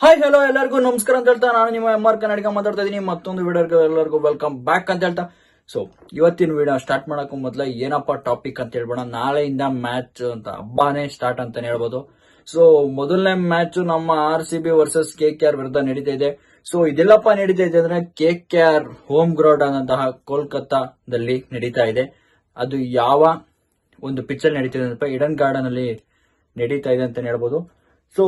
Hi hello ಎಲ್ಲರಿಗೂ ನಮಸ್ಕಾರ ಅಂತ ಹೇಳ್ತಾ ನಾನು ನಿಮ್ಮ MR ಕನ್ನಡಿಗ ಮಾತಾಡ್ತಾ ಇದೀನಿ. ಮತ್ತೊಂದು ವಿಡಿಯೋಗೆ ಎಲ್ಲರಿಗೂ ವೆಲ್ಕಮ್ ಬ್ಯಾಕ್ ಅಂತ ಹೇಳ್ತಾ ಸೊ ಇವತ್ತಿನ ವಿಡಿಯೋ ಸ್ಟಾರ್ಟ್ ಮಾಡಕ್ಕೂ ಮೊದಲ ಏನಪ್ಪಾ ಟಾಪಿಕ್ ಅಂತ ಹೇಳ್ಬೋಣ. ನಾಳೆಯಿಂದ ಮ್ಯಾಚ್ ಅಂತ ಹಬ್ಬಾನೇ ಸ್ಟಾರ್ಟ್ ಅಂತಾನೆ ಹೇಳ್ಬೋದು. ಸೊ ಮೊದಲನೇ ಮ್ಯಾಚ್ ನಮ್ಮ RCB ವರ್ಸಸ್ KKR ವಿರುದ್ಧ ನಡೀತಾ ಇದೆ. ಸೊ ಇದೆಲ್ಲಪ್ಪ ನಡೀತಾ ಇದೆ ಅಂದ್ರೆ KKR ಹೋಮ್ ಗ್ರೌಂಡ್ ಆದಂತಹ ಕೋಲ್ಕತ್ತಾದಲ್ಲಿ ನಡೀತಾ ಇದೆ. ಅದು ಯಾವ ಒಂದು ಪಿಚ್ಚಲ್ಲಿ ನಡೀತಿದೆ ಅಂತ ಈಡನ್ ಗಾರ್ಡನ್ ಅಲ್ಲಿ ನಡೀತಾ ಇದೆ ಅಂತಾನೆ ಹೇಳ್ಬೋದು. ಸೊ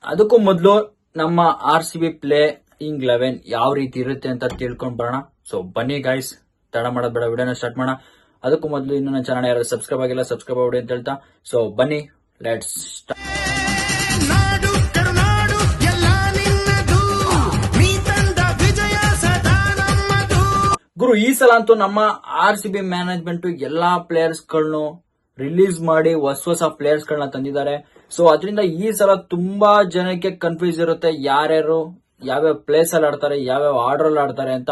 ಅದಕ್ಕೂ ಮೊದಲು ನಮ್ಮ RCB ಪ್ಲೇಯಿಂಗ್ 11 ಯಾವ ರೀತಿ ಇರುತ್ತೆ ಅಂತ ತಿಳ್ಕೊಂಡ್ ಬರೋಣ. ಸೊ ಬನ್ನಿ ಗೈಸ್, ತಡ ಮಾಡೋದ್ ಬೇಡ, ವಿಡಿಯೋನ ಸ್ಟಾರ್ಟ್ ಮಾಡೋಣ. ಅದಕ್ಕೂ ಮೊದಲು ಇನ್ನೂ ನನ್ನ ಚಾನಲ್ ಯಾರು ಸಬ್ಸ್ಕ್ರೈಬ್ ಆಗಿಲ್ಲ ಸಬ್ಸ್ಕ್ರೈಬ್ ಮಾಡಿ ಅಂತ ಹೇಳ್ತಾ ಸೊ ಬನ್ನಿ ಲೆಟ್ಸ್ ಸ್ಟಾರ್ಟ್. ಗುರು, ಈ ಸಲ ಅಂತೂ ನಮ್ಮ RCB ಮ್ಯಾನೇಜ್ಮೆಂಟ್ ಎಲ್ಲಾ ಪ್ಲೇಯರ್ಸ್ ಗಳನ್ನು ರಿಲೀಸ್ ಮಾಡಿ ಹೊಸ ಪ್ಲೇಯರ್ಸ್ ಗಳನ್ನ ತಂದಿದ್ದಾರೆ. ಸೊ ಅದರಿಂದ ಈ ಸಲ ತುಂಬಾ ಜನಕ್ಕೆ ಕನ್ಫ್ಯೂಸ್ ಇರುತ್ತೆ, ಯಾರ್ಯಾರು ಯಾವ್ಯಾವ ಪ್ಲೇಸ್ ಅಲ್ಲಿ ಆಡ್ತಾರೆ, ಯಾವ್ಯಾವ ಆರ್ಡರ್ ಅಲ್ಲಿ ಆಡ್ತಾರೆ ಅಂತ.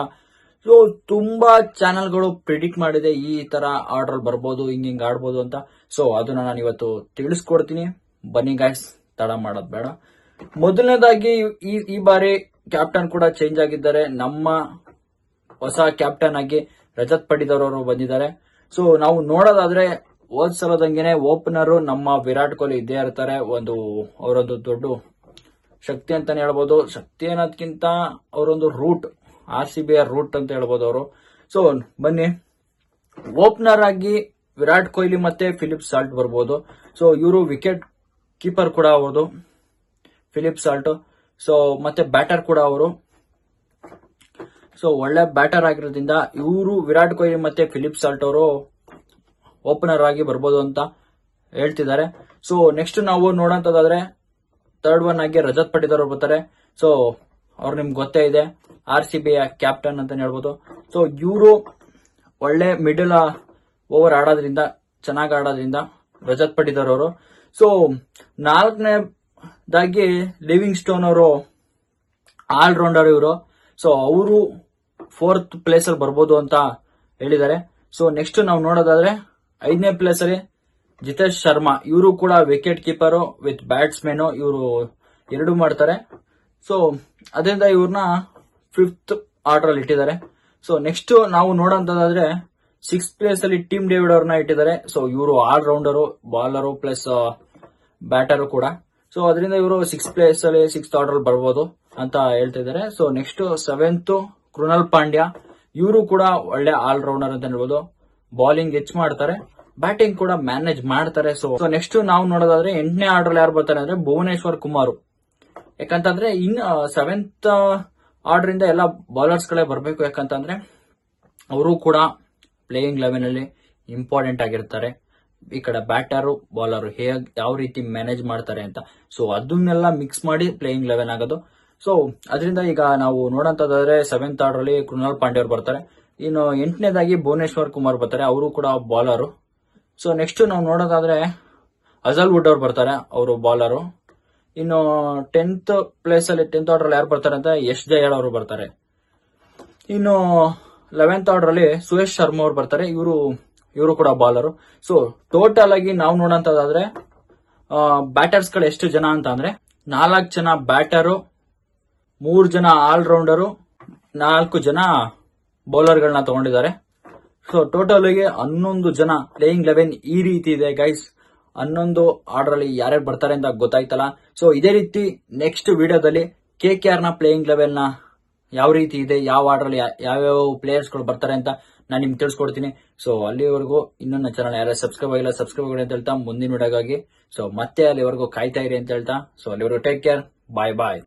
ಸೊ ತುಂಬಾ ಚಾನೆಲ್ಗಳು ಪ್ರಿಡಿಕ್ಟ್ ಮಾಡಿದೆ ಈ ತರ ಆರ್ಡರ್ ಬರ್ಬೋದು, ಹಿಂಗ್ ಆಡ್ಬೋದು ಅಂತ. ಸೊ ಅದನ್ನ ನಾನು ಇವತ್ತು ತಿಳಿಸ್ಕೊಡ್ತೀನಿ. ಬನ್ನಿ ಗಾಯ್ಸ್, ತಡ ಮಾಡೋದ್ ಬೇಡ. ಮೊದಲನೇದಾಗಿ ಈ ಬಾರಿ ಕ್ಯಾಪ್ಟನ್ ಕೂಡ ಚೇಂಜ್ ಆಗಿದ್ದಾರೆ. ನಮ್ಮ ಹೊಸ ಕ್ಯಾಪ್ಟನ್ ಆಗಿ ರಜತ್ ಪಡಿದಾರ್ ಅವರು ಬಂದಿದ್ದಾರೆ. ಸೊ ನಾವು ನೋಡೋದಾದ್ರೆ ಹೋದ್ ಸಲದಂಗೆನೆ ಓಪನರ್ ನಮ್ಮ ವಿರಾಟ್ ಕೊಹ್ಲಿ ಇದ್ದೇ ಇರ್ತಾರೆ. ಅವರೊಂದು ದೊಡ್ಡ ಶಕ್ತಿ ಅಂತಾನೆ ಹೇಳ್ಬೋದು. ಶಕ್ತಿ ಅನ್ನೋದಕ್ಕಿಂತ ಅವರೊಂದು ರೂಟ್, RCB ರೂಟ್ ಅಂತ ಹೇಳ್ಬೋದು ಅವರು. ಸೊ ಬನ್ನಿ, ಓಪನರ್ ಆಗಿ ವಿರಾಟ್ ಕೊಹ್ಲಿ ಮತ್ತೆ ಫಿಲಿಪ್ ಸಾಲ್ಟ್ ಬರ್ಬೋದು. ಸೊ ಇವರು ವಿಕೆಟ್ ಕೀಪರ್ ಕೂಡ ಹೌದು ಫಿಲಿಪ್ ಸಾಲ್ಟ್. ಸೊ ಮತ್ತೆ ಬ್ಯಾಟರ್ ಕೂಡ ಅವರು. ಸೊ ಒಳ್ಳೆ ಬ್ಯಾಟರ್ ಆಗಿರೋದ್ರಿಂದ ಇವರು ವಿರಾಟ್ ಕೊಹ್ಲಿ ಮತ್ತೆ ಫಿಲಿಪ್ ಸಾಲ್ಟ್ ಅವರು ಓಪನರ್ ಆಗಿ ಬರ್ಬೋದು ಅಂತ ಹೇಳ್ತಿದ್ದಾರೆ. ಸೊ ನೆಕ್ಸ್ಟ್ ನಾವು ನೋಡೋಂಥದ್ದಾದ್ರೆ ಥರ್ಡ್ ಒನ್ ಆಗಿ ರಜತ್ ಪಡಿದಾರ್ ಅವರು ಬರ್ತಾರೆ. ಸೊ ಅವ್ರು ನಿಮ್ಗೆ ಗೊತ್ತೇ ಇದೆ, RCB ಕ್ಯಾಪ್ಟನ್ ಅಂತ ಹೇಳ್ಬೋದು. ಸೊ ಇವರು ಒಳ್ಳೆ ಮಿಡಲ್ ಓವರ್ ಆಡೋದ್ರಿಂದ, ಚೆನ್ನಾಗಿ ಆಡೋದ್ರಿಂದ ರಜತ್ ಪಡಿದಾರ್ ಅವರು. ಸೊ ನಾಲ್ಕನೇದಾಗಿ ಲಿವಿಂಗ್ ಸ್ಟೋನ್ ಅವರು ಆಲ್ ರೌಂಡರ್ ಇವರು. ಸೊ ಅವರು 4th ಪ್ಲೇಸ್ ಅಲ್ಲಿ ಬರ್ಬೋದು ಅಂತ ಹೇಳಿದ್ದಾರೆ. ಸೊ ನೆಕ್ಸ್ಟ್ ನಾವು ನೋಡೋದಾದ್ರೆ 5ನೇ ಪ್ಲೇಸ್ ಅಲ್ಲಿ ಜಿತೇಶ್ ಶರ್ಮಾ, ಇವರು ಕೂಡ ವಿಕೆಟ್ ಕೀಪರ್ ವಿತ್ ಬ್ಯಾಟ್ಸ್ಮನ್, ಇವರು ಎರಡು ಮಾಡ್ತಾರೆ. ಸೊ ಅದರಿಂದ ಇವ್ರನ್ನ 5th ಆರ್ಡರ್ ಅಲ್ಲಿ ಇಟ್ಟಿದ್ದಾರೆ. ಸೊ ನೆಕ್ಸ್ಟ್ ನಾವು ನೋಡೋದಾದ್ರೆ 6th ಪ್ಲೇಸ್ ಅಲ್ಲಿ ಟೀಮ್ ಡೇವಿಡ್ ಅವ್ರನ್ನ ಇಟ್ಟಿದ್ದಾರೆ. ಸೊ ಇವರು ಆಲ್ ರೌಂಡರು, ಬಾಲರು ಪ್ಲಸ್ ಬ್ಯಾಟರು ಕೂಡ. ಸೊ ಅದರಿಂದ ಇವರು 6th ಪ್ಲೇಸ್ ಅಲ್ಲಿ 6th ಆರ್ಡರ್ ಅಲ್ಲಿ ಬರ್ಬೋದು ಅಂತ ಹೇಳ್ತಾ ಇದ್ದಾರೆ. So next 7th Krunal Pandya, ಇವರು ಕೂಡ ಒಳ್ಳೆ ಆಲ್ ರೌಂಡರ್ ಅಂತ ಹೇಳ್ಬೋದು. ಬೌಲಿಂಗ್ ಹೆಚ್ಚು ಮಾಡ್ತಾರೆ, ಬ್ಯಾಟಿಂಗ್ ಕೂಡ ಮ್ಯಾನೇಜ್ ಮಾಡ್ತಾರೆ. ಸೊ ನೆಕ್ಸ್ಟ್ ನಾವು ನೋಡೋದಾದ್ರೆ 8ನೇ ಆರ್ಡರ್ ಯಾರು ಬರ್ತಾರೆ ಅಂದ್ರೆ ಭುವನೇಶ್ವರ್ ಕುಮಾರ್. ಯಾಕಂತಂದ್ರೆ ಇನ್ 7th ಆರ್ಡರ್ ಇಂದ ಎಲ್ಲ ಬೌಲರ್ಸ್ ಗಳೇ ಬರಬೇಕು. ಯಾಕಂತಂದ್ರೆ ಅವರು ಕೂಡ ಪ್ಲೇಯಿಂಗ್ 11 ಅಲ್ಲಿ ಇಂಪಾರ್ಟೆಂಟ್ ಆಗಿರ್ತಾರೆ. ಈ ಕಡೆ ಬ್ಯಾಟರು ಬೌಲರ್ ಯಾವ ರೀತಿ ಮ್ಯಾನೇಜ್ ಮಾಡ್ತಾರೆ ಅಂತ. ಸೊ ಅದನ್ನೆಲ್ಲ ಮಿಕ್ಸ್ ಮಾಡಿ ಪ್ಲೇಯಿಂಗ್ 11 ಆಗೋದು. ಸೊ ಅದರಿಂದ ಈಗ ನಾವು ನೋಡೋಂಥದ್ದಾದ್ರೆ 7th ಆರ್ಡರ್ ಅಲ್ಲಿ ಕೃಣಾಲ್ ಪಾಂಡ್ಯ ಅವರು ಬರ್ತಾರೆ. ಇನ್ನು 8ನೇದಾಗಿ ಭುವನೇಶ್ವರ್ ಕುಮಾರ್ ಬರ್ತಾರೆ, ಅವರು ಕೂಡ ಬೌಲರು. ಸೊ ನೆಕ್ಸ್ಟ್ ನಾವು ನೋಡೋದಾದ್ರೆ ಅಜಲ್ ವುಡ್ ಅವ್ರು ಬರ್ತಾರೆ, ಅವರು ಬೌಲರು. ಇನ್ನು 10th ಪ್ಲೇಸ್ ಅಲ್ಲಿ 10th ಆರ್ಡರ್ ಅಲ್ಲಿ ಯಾರು ಬರ್ತಾರೆ ಅಂತ ಯಶ್ ದಯಾಳ್ ಅವರು ಬರ್ತಾರೆ. ಇನ್ನು 11th ಆರ್ಡರ್ ಅಲ್ಲಿ ಸುಯೇಶ್ ಶರ್ಮಾ ಅವರು ಬರ್ತಾರೆ, ಇವರು ಕೂಡ ಬೌಲರು. ಸೊ ಟೋಟಲ್ ಆಗಿ ನಾವು ನೋಡೋಂಥದ್ದಾದ್ರೆ ಬ್ಯಾಟರ್ಸ್ ಗಳು ಎಷ್ಟು ಜನ ಅಂತ ಅಂದ್ರೆ 4 ಜನ ಬ್ಯಾಟರು, 3 ಜನ ಆಲ್ ರೌಂಡರು, 4 ಜನ ಬೌಲರ್ ಗಳನ್ನ ತಗೊಂಡಿದ್ದಾರೆ. ಸೊ ಟೋಟಲ್ ಆಗಿ 11 ಜನ ಪ್ಲೇಯಿಂಗ್ 11 ಈ ರೀತಿ ಇದೆ ಗೈಸ್. 11 ಆರ್ಡರ್ ಅಲ್ಲಿ ಯಾರ್ಯಾರು ಬರ್ತಾರೆ ಅಂತ ಗೊತ್ತಾಯ್ತಲ್ಲ. ಸೊ ಇದೇ ರೀತಿ ನೆಕ್ಸ್ಟ್ ವಿಡಿಯೋದಲ್ಲಿ KKR ನ ಪ್ಲೇಯಿಂಗ್ 11 ನ ಯಾವ ರೀತಿ ಇದೆ, ಯಾವ ಆರ್ಡರ್ ಅಲ್ಲಿ ಯಾವ್ಯಾವ ಪ್ಲೇಯರ್ಸ್ ಗಳು ಬರ್ತಾರೆ ಅಂತ ನಾನು ನಿಮ್ಗೆ ತಿಳಿಸ್ಕೊಡ್ತೀನಿ. ಸೊ ಅಲ್ಲಿವರೆಗೂ ಇನ್ನೂ ನನ್ನ ಚಾನಲ್ ಯಾರು ಸಬ್ಸ್ಕ್ರೈಬ್ ಆಗಿಲ್ಲ ಸಬ್ಸ್ಕ್ರೈಬ್ ಮಾಡಿ ಅಂತ ಹೇಳ್ತಾ ಮುಂದಿನ ವಿಡಿಯೋಗಾಗಿ ಸೊ ಮತ್ತೆ ಅಲ್ಲಿವರೆಗೂ ಕಾಯ್ತಾ ಇರಿ ಅಂತ ಹೇಳ್ತಾ ಸೊ ಅಲ್ಲಿವರೆಗೂ ಟೇಕ್ ಕೇರ್, ಬಾಯ್ ಬಾಯ್.